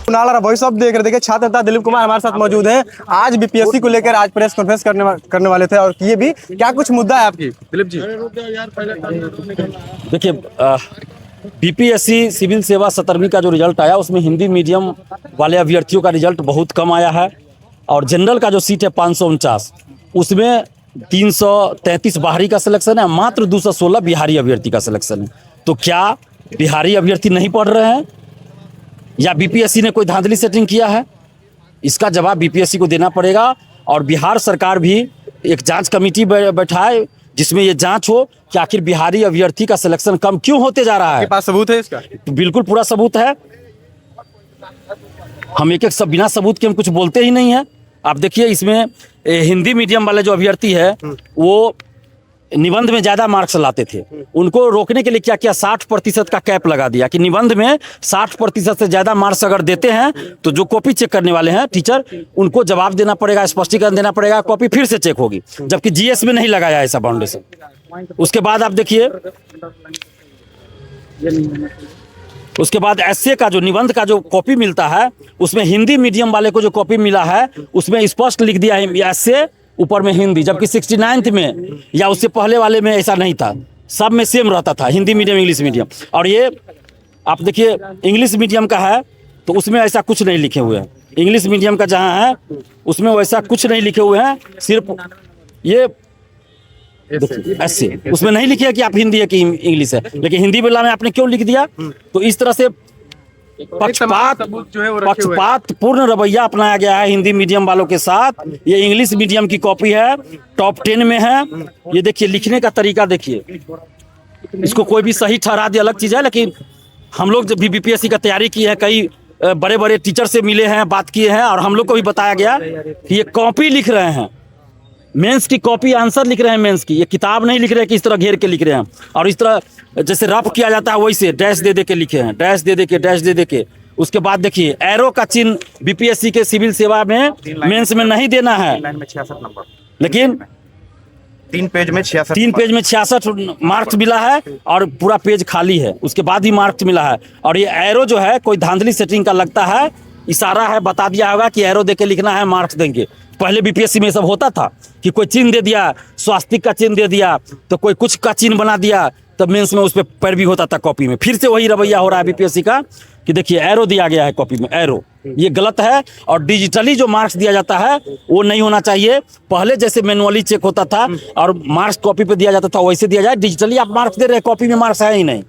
नाला voice of देख रहे। देखिए छात्र नेता दिलीप कुमार हमारे साथ मौजूद हैं। आज बीपीएससी को लेकर आज प्रेस कॉन्फ्रेंस करने वाले थे और ये भी क्या कुछ मुद्दा है आपकी दिलीप जी? देखिए बीपीएससी सिविल सेवा 17वीं का जो रिजल्ट आया उसमें हिंदी मीडियम वाले अभ्यर्थियों का रिजल्ट बहुत कम आया है और जनरल का जो सीट है 549 उसमें 333 बाहरी का सिलेक्शन है, मात्र 216 बिहारी अभ्यर्थी का सिलेक्शन है। तो क्या बिहारी अभ्यर्थी नहीं पढ़ रहे हैं या बीपीएससी ने कोई धांधली सेटिंग किया है? इसका जवाब बीपीएससी को देना पड़ेगा और बिहार सरकार भी एक जांच कमेटी बैठाए जिसमें ये जांच हो कि आखिर बिहारी अभ्यर्थी का सिलेक्शन कम क्यों होते जा रहा है। आपके पास सबूत है इसका? तो बिल्कुल पूरा सबूत है। हम एक सब बिना सबूत के हम कुछ बोलते ही नहीं है। आप देखिए इसमें हिंदी मीडियम वाले जो अभ्यर्थी है वो निबंध में ज़्यादा मार्क्स लाते थे, उनको रोकने के लिए क्या किया 60% का कैप लगा दिया कि निबंध में 60% से ज़्यादा मार्क्स अगर देते हैं तो जो कॉपी चेक करने वाले हैं टीचर उनको जवाब देना पड़ेगा, स्पष्टीकरण देना पड़ेगा, कॉपी फिर से चेक होगी। जबकि जीएस में नहीं लगाया ऐसा बाउंडेशन। उसके बाद आप देखिए उसके बाद एसए का जो निबंध का जो कॉपी मिलता है उसमें हिंदी मीडियम वाले को जो कॉपी मिला है उसमें स्पष्ट लिख दिया है एसए ऊपर में हिंदी, जबकि 69th में या उससे पहले वाले में ऐसा नहीं था, सब में सेम रहता था हिंदी मीडियम इंग्लिश मीडियम। और ये आप देखिए इंग्लिश मीडियम का है तो उसमें ऐसा कुछ नहीं लिखे हुए हैं, इंग्लिश मीडियम का जहाँ है उसमें वैसा कुछ नहीं लिखे हुए हैं, सिर्फ ये ऐसे उसमें नहीं लिखे कि आप हिंदी है कि इंग्लिश है, लेकिन हिंदी वाला में आपने क्यों लिख दिया? तो इस तरह से पक्षपात पूर्ण रवैया अपनाया गया है हिंदी मीडियम वालों के साथ। ये इंग्लिश मीडियम की कॉपी है, टॉप 10 में है। ये देखिए लिखने का तरीका देखिए, इसको कोई भी सही ठहरा दे अलग चीज़ है, लेकिन हम लोग जब भी बीपीएससी का तैयारी की है कई बड़े बड़े टीचर से मिले हैं, बात किए हैं और हम लोग को भी बताया गया कि ये कॉपी लिख रहे हैं, मेंस की कॉपी आंसर लिख रहे हैं मेंस की, ये किताब नहीं लिख रहे हैं कि इस तरह घेर के लिख रहे हैं और इस तरह जैसे रफ किया जाता है वैसे डैश दे दे के लिखे हैं, डैश दे दे के डैश दे दे के। उसके बाद देखिए एरो का चिन्ह बीपीएससी के सिविल सेवा में मेंस में नहीं देना है, लेकिन 3 पेज में 66 मार्क्स मिला है और पूरा पेज खाली है, उसके बाद ही मार्क्स मिला है। और ये एरो जो है कोई धांधली सेटिंग का लगता है, इशारा है, बता दिया होगा कि एरो दे के लिखना है, मार्क्स देंगे। पहले बीपीएससी में सब होता था कि कोई चिन्ह दे दिया, स्वास्तिक का चिन्ह दे दिया, तो कोई कुछ का चिन्ह बना दिया, तब मेंस में उस पर पैरवी होता था कॉपी में। फिर से वही रवैया हो रहा है बीपीएससी का कि देखिए एरो दिया गया है कॉपी में, एरो, ये गलत है। और डिजिटली जो मार्क्स दिया जाता है वो नहीं होना चाहिए। पहले जैसे मैनुअली चेक होता था और मार्क्स कॉपी पे दिया जाता था वैसे दिया जाए। डिजिटली आप मार्क्स दे रहे हैं, कॉपी में मार्क्स है ही नहीं।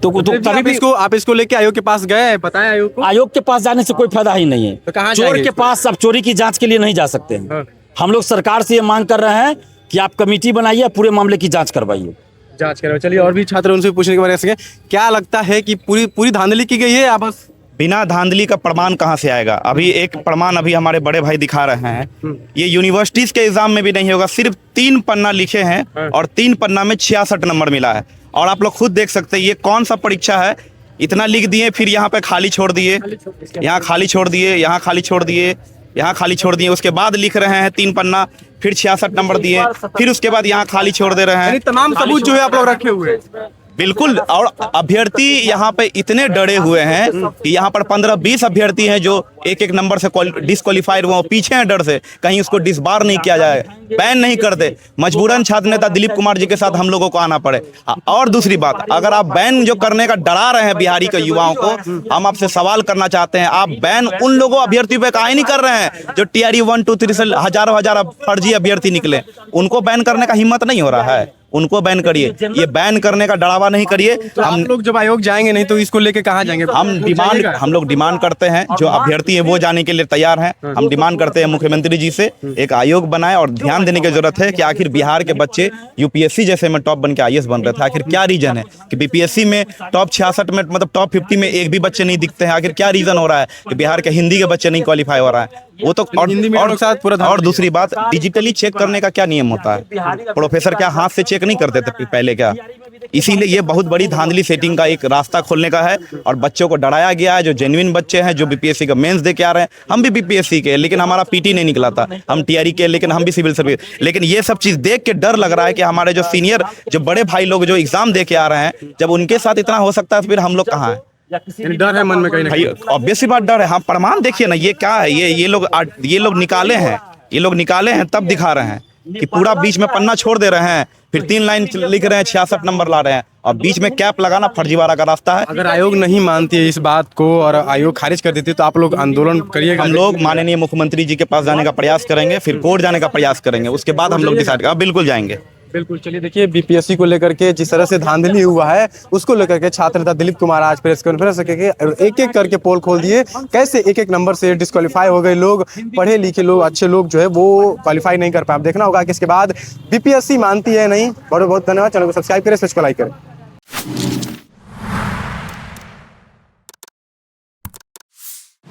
तो तभी भी आप इसको लेके आयोग के पास गए, बताएं आयोग को? आयोग के पास जाने से कोई फायदा ही नहीं है। तो कहाँ चोर के पास अब चोरी की जांच के लिए नहीं जा सकते हैं। हम लोग सरकार से ये मांग कर रहे हैं कि आप कमेटी बनाइए, पूरे मामले की जांच करवाइए। चलिए और भी छात्र उनसे पूछने के बारे में क्या लगता है कि पूरी धांधली की गई है या बस? बिना धांधली का प्रमाण कहाँ से आएगा? अभी एक प्रमाण अभी हमारे बड़े भाई दिखा रहे हैं, ये यूनिवर्सिटीज के एग्जाम में भी नहीं होगा। सिर्फ 3 पन्ना लिखे हैं और 3 पन्ना में 66 नंबर मिला है। और आप लोग खुद देख सकते हैं ये कौन सा परीक्षा है, इतना लिख दिए फिर यहाँ पे खाली छोड़ दिए, यहाँ खाली छोड़ दिए, यहाँ खाली छोड़ दिए, यहाँ खाली छोड़ दिए। उसके बाद लिख रहे हैं 3 पन्ना, फिर 66 नंबर दिए, फिर उसके बाद यहाँ खाली छोड़ दे रहे हैं। तमाम सबूत जो है आप लोग रखे हुए हैं। बिल्कुल। और अभ्यर्थी यहाँ पे इतने डरे हुए हैं कि यहाँ पर 15-20 अभ्यर्थी हैं जो एक नंबर से डिस्क्वालीफाइड हुए, पीछे हैं डर से कहीं उसको डिसबार नहीं किया जाए, बैन नहीं कर दे। मजबूरन छात्र नेता दिलीप कुमार जी के साथ हम लोगों को आना पड़े। और दूसरी बात, अगर आप बैन जो करने का डरा रहे हैं बिहारी के युवाओं को, हम आपसे सवाल करना चाहते हैं, आप बैन उन लोगों अभ्यर्थियों पे काहे नहीं कर रहे हैं जो TRE 1, 2, 3 से हजारों फर्जी अभ्यर्थी निकले? उनको बैन करने का हिम्मत नहीं हो रहा है, उनको बैन करिए। ये बैन करने का डरावा नहीं करिए। तो हम लोग जब आयोग जाएंगे नहीं तो इसको लेके कहाँ जाएंगे? हम लोग डिमांड करते हैं, जो अभ्यर्थी है वो जाने के लिए तैयार हैं। हम डिमांड करते हैं मुख्यमंत्री जी से एक आयोग बनाए और ध्यान देने की जरूरत है कि आखिर बिहार के बच्चे यूपीएससी जैसे में टॉप बन के IAS बन रहे थे। आखिर क्या रीजन है कि बीपीएससी में टॉप 66 में मतलब टॉप 50 में एक भी बच्चे नहीं दिखते हैं? आखिर क्या रीजन हो रहा है कि बिहार के हिंदी के बच्चे नहीं क्वालिफाई हो रहा है? वो तो और दूसरी बात, डिजिटली चेक करने का क्या नियम होता है? प्रोफेसर क्या हाथ से चेक नहीं करते थे पहले क्या? इसीलिए ये बहुत बड़ी धांधली सेटिंग का एक रास्ता खोलने का है और बच्चों को डराया गया है। जो जेन्युइन बच्चे हैं जो बीपीएससी का मेंस दे के आ रहे हैं, हम भी बीपीएससी के लेकिन हमारा पीटी नहीं निकला था, हम TRE के लेकिन हम भी सिविल सर्विस, लेकिन ये सब चीज देख के डर लग रहा है कि हमारे जो सीनियर जो बड़े भाई लोग जो एग्जाम दे के आ रहे हैं, जब उनके साथ इतना हो सकता है तो फिर हम लोग कहाँ हैं? या किसी यानी डर है मन में कहीं ना भाई कहीं। ऑब्वियसली बात डर है। हाँ, प्रमाण देखिए ना, ये क्या है, ये लोग निकाले हैं, तब दिखा रहे हैं कि पूरा बीच में पन्ना छोड़ दे रहे हैं, फिर 3 लाइन लिख रहे हैं, 66 नंबर ला रहे हैं, और बीच में कैप लगाना फर्जीवाड़ा का रास्ता है। अगर आयोग नहीं मानती है इस बात को और आयोग खारिज कर देती है तो आप लोग आंदोलन करिएगा? हम लोग माननीय मुख्यमंत्री जी के पास जाने का प्रयास करेंगे, फिर कोर्ट जाने का प्रयास करेंगे, उसके बाद हम लोग डिसाइड बिल्कुल जाएंगे। बिल्कुल। चलिए देखिए, बीपीएससी को लेकर के जिस तरह से धांधली हुआ है उसको लेकर के छात्र नेता दिलीप कुमार आज प्रेस कॉन्फ्रेंस करके एक एक करके पोल खोल दिए, कैसे एक एक नंबर से डिस्क्वालीफाई हो गए लोग, पढ़े लिखे लोग, अच्छे लोग जो है वो क्वालिफाई नहीं कर पाए। अब देखना होगा कि इसके बाद बीपीएससी मानती है नहीं। बहुत बहुत धन्यवाद। चैनल को सब्सक्राइब करें, को लाइक करें।